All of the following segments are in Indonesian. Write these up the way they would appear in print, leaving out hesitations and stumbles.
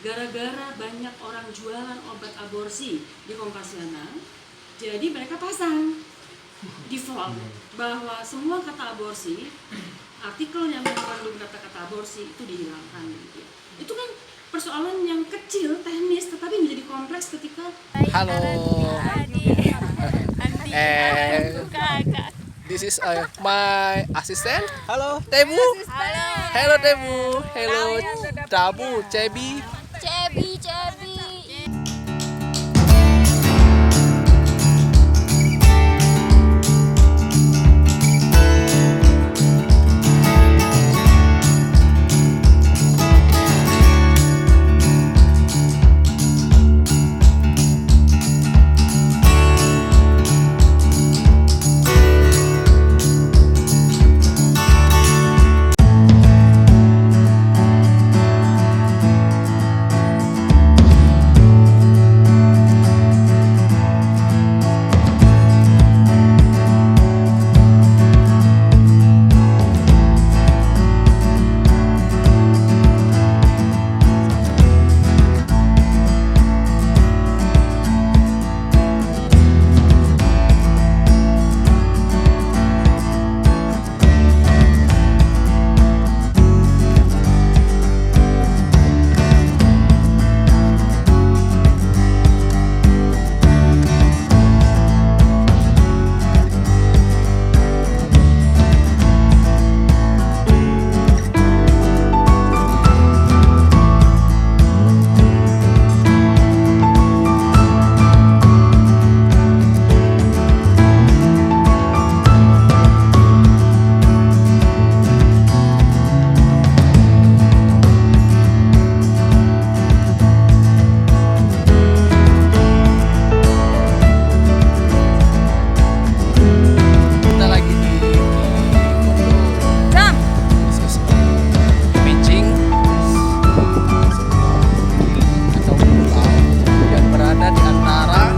gara-gara banyak orang jualan obat aborsi di Kompasiana, jadi mereka pasang default bahwa semua kata aborsi, artikel yang mengandung kata-kata aborsi itu dihilangkan gitu ya. Itu kan persoalan yang kecil, teknis, tetapi menjadi kompleks ketika Halo. This is my assistant. Halo, Tebu. Hello, Tebu. Hello, Tabu, Cebi. Cebi. Kita lagi di This is Beijing atau pulau yang berada di antara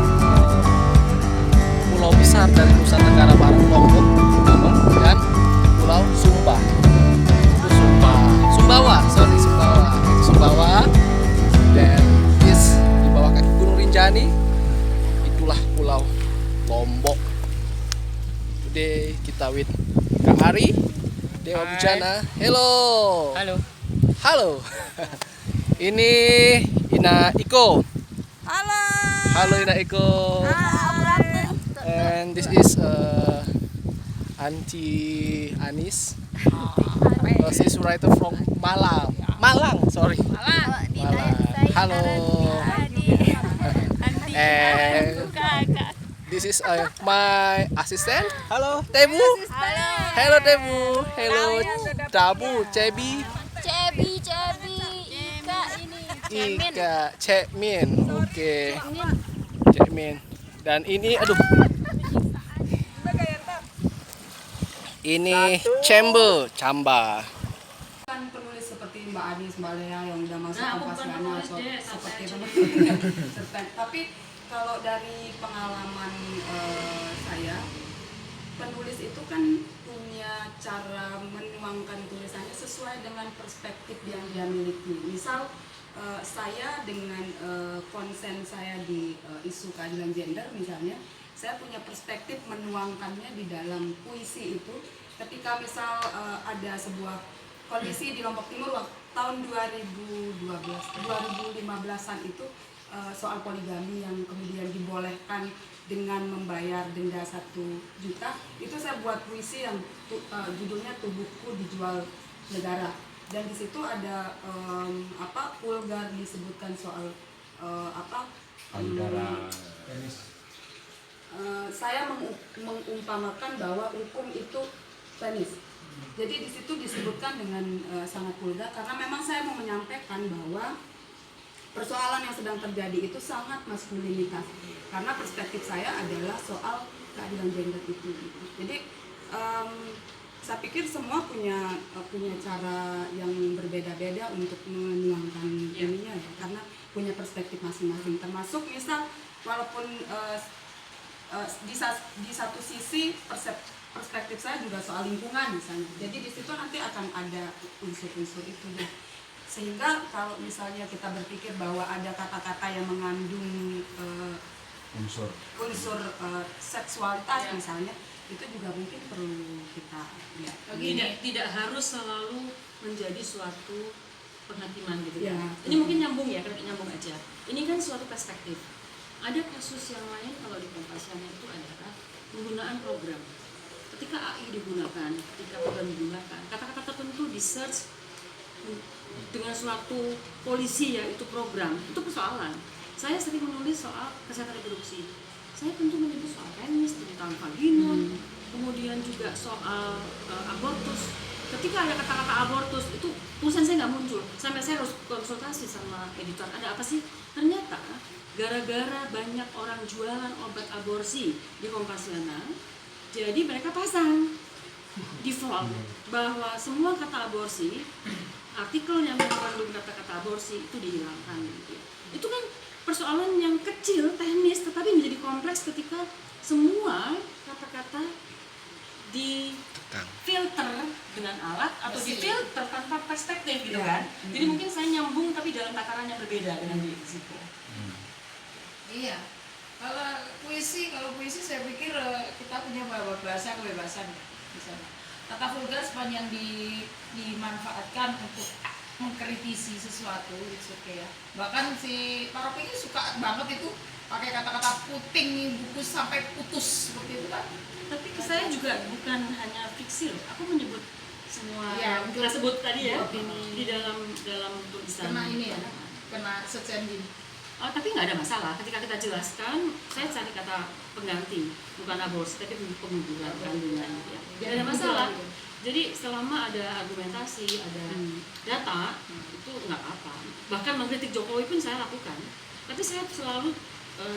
pulau besar dari Nusa Tenggara Barat Lombok dan Pulau Sumba. Itu Sumbawa. Dan this di bawah kaki Gunung Rinjani itulah Pulau Lombok. Today kita with Kak Ari Dewa Bujana. Halo. Ini Ina Iko. Halo Ina Iko. And this is Auntie Anis. She's writer from Malang. Sorry. Malang. Halo. And this is my assistant. Halo, Tebu. Hello, Tebu. Hello, Tabu, Cebi. Ika, Cekmin. Oke. Cekmin. Dan ini ini Camba. Kan penulis seperti Mbak Adis, Mbak Lea yang udah masuk Kompasiana atau seperti itu. Tapi kalau dari pengalaman saya, penulis itu kan punya cara menuangkan tulisannya sesuai dengan perspektif yang dia miliki. Misal saya dengan konsen saya di isu keadilan gender misalnya, saya punya perspektif menuangkannya di dalam puisi itu. Ketika misal ada sebuah kondisi di Lombok Timur tahun 2015-an itu soal poligami yang kemudian dibolehkan dengan membayar denda 1 juta, itu saya buat puisi yang judulnya Tubuhku Dijual Negara. Dan di situ ada vulgar disebutkan soal saya mengumpamakan bahwa hukum itu penis. Jadi di situ disebutkan dengan sangat vulgar karena memang saya mau menyampaikan bahwa persoalan yang sedang terjadi itu sangat maskulinitas. Karena perspektif saya adalah soal keadilan gender itu. Jadi saya pikir semua punya cara yang berbeda-beda untuk menuangkan ininya ya, karena punya perspektif masing-masing. Termasuk misal walaupun di satu sisi perspektif saya juga soal lingkungan misalnya. Jadi di situ nanti akan ada unsur-unsur itu. Sehingga kalau misalnya kita berpikir bahwa ada kata-kata yang mengandung unsur seksualitas misalnya, itu juga mungkin perlu kita lihat. Tidak harus selalu menjadi suatu penghakiman gitu ya. Ya. Ini mungkin nyambung ya, kalau nyambung aja. Ini kan suatu perspektif. Ada kasus yang lain kalau di Kompasiana itu adalah penggunaan program. Ketika AI digunakan, ketika program digunakan, kata-kata tertentu di search dengan suatu polisi ya, itu program, itu persoalan. Saya sering menulis soal kesehatan reproduksi. Saya tentu menyebut soal penis, tentang vagina, kemudian juga soal abortus. Ketika ada kata-kata abortus, itu tulisan saya nggak muncul. Sampai saya harus konsultasi sama editor, ada apa sih? Ternyata gara-gara banyak orang jualan obat aborsi di Kompasiana, jadi mereka pasang default bahwa semua kata aborsi, artikel yang mengandung kata-kata aborsi itu dihilangkan gitu ya. Itu kan persoalan yang kecil, teknis, tetapi menjadi kompleks ketika semua kata-kata difilter dengan alat atau difilter tanpa perspektif gitu kan. Jadi mungkin saya nyambung tapi dalam takaran yang berbeda dengan di situ. Iya. Kalau puisi saya pikir kita punya bahasa kebebasan di sana. Kata vulgar sepanjang dimanfaatkan untuk mengkritisi sesuatu, itu oke ya. Bahkan si Paroki ini suka banget itu pakai kata-kata puting buku sampai putus seperti itu kan. Tapi saya juga bukan hanya fiksi loh. Aku menyebut semua Ya, yang kita sebut tadi ya opini. di dalam tulisan. Kena ini ya, kena search engine. Oh, tapi nggak ada masalah. Ketika kita jelaskan, saya cari kata pengganti, bukan aborsi, tapi pengguguran kandungan. Ya. Tidak ada masalah. Jadi selama ada argumentasi, ada data, itu nggak apa-apa. Bahkan mengkritik Jokowi pun saya lakukan. Tapi saya selalu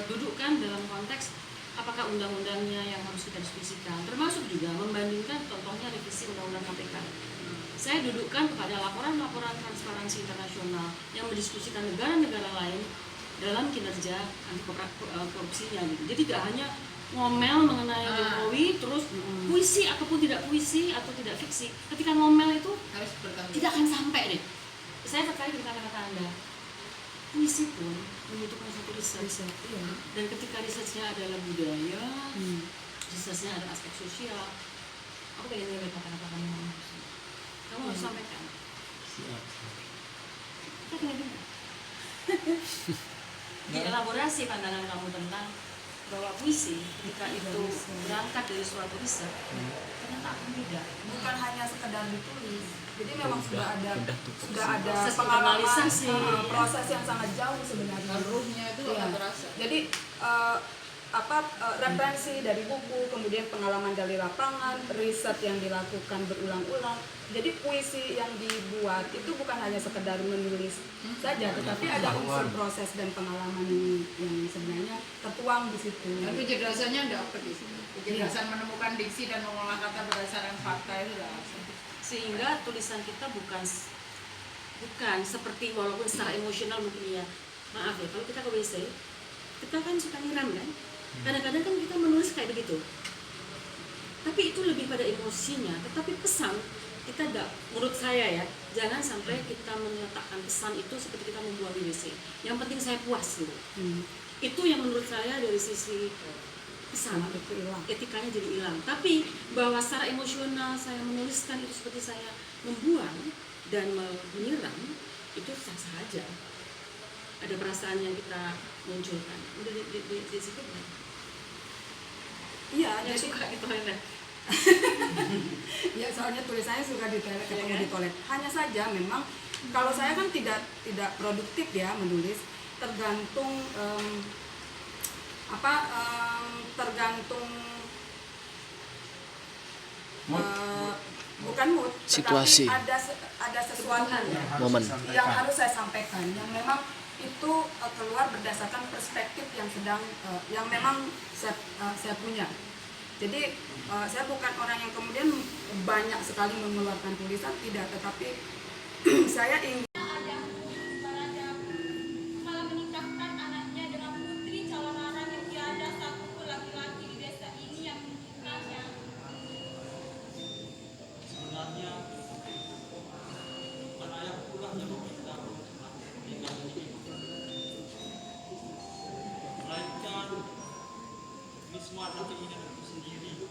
dudukkan dalam konteks apakah undang-undangnya yang harus kita diskusikan. Termasuk juga membandingkan contohnya revisi undang-undang KPK. Saya dudukkan kepada laporan-laporan transparansi internasional yang mendiskusikan negara-negara lain dalam kinerja anti korupsinya gitu. Jadi tidak hanya ngomel mengenai Jokowi terus puisi ataupun tidak puisi atau tidak fiksi. Ketika ngomel itu Harus bertanggung tidak akan sampai deh. Saya tertarik dengan kata-kata Anda. Puisi pun membutuhkan satu riset. Iya. Dan ketika risetnya adalah budaya, risetnya ada aspek sosial, aku pengen dengar kata-kata kamu. Kamu harus sampaikan. Kita pengen dengar. Dielaborasi pandangan kamu tentang bahwa puisi ketika itu berangkat dari suatu riset ternyata akan beda. Bukan hanya sekedar ditulis, jadi memang sudah ada Proses pengalaman, internalisasi. proses yang sangat jauh sebenarnya. ruhnya itu Iya. akan terasa. Jadi referensi dari buku, kemudian pengalaman dari lapangan, riset yang dilakukan berulang-ulang. Jadi puisi yang dibuat itu bukan hanya sekedar menulis saja, tetapi ada unsur proses dan pengalaman yang sebenarnya tertuang di situ. Dan kecerdasannya dapat di sini. Kecerdasan menemukan diksi dan mengolah kata berdasarkan fakta itu lah. Sehingga tulisan kita bukan seperti walaupun secara emosional mungkin ya, maaf ya, kalau kita ke WC kita kan suka nyiram kan, kadang-kadang kan kita menulis kayak begitu, tapi itu lebih pada emosinya. Tetapi pesan kita tidak, menurut saya ya, jangan sampai kita menyatakan pesan itu seperti kita membuang di WC. Yang penting saya puas gitu. Itu yang menurut saya dari sisi pesan itu hilang, etikanya jadi hilang. Tapi bahwa secara emosional saya menuliskan itu seperti saya membuang dan menyiram, itu sah-sah aja. Ada perasaan yang kita munculkan. Udah di situ kan? Iya, Yang jadi suka di toilet. ya soalnya tulisannya suka di toilet, ketemu kan? di toilet. Hanya saja memang kalau saya kan tidak produktif ya menulis, tergantung tergantung bukan mood, Situasi. tetapi ada sesuatu Momen. yang harus saya sampaikan yang memang itu keluar berdasarkan perspektif yang sedang yang memang saya punya. Jadi saya bukan orang yang kemudian banyak sekali mengeluarkan tulisan, tidak, tetapi saya ingin malah menikahkan anaknya dengan putri calon orang yang tiada satupun laki-laki di desa ini yang mencintainya. Sebenarnya anak yang pula yang meminta semua tapi ingin aku sendiri.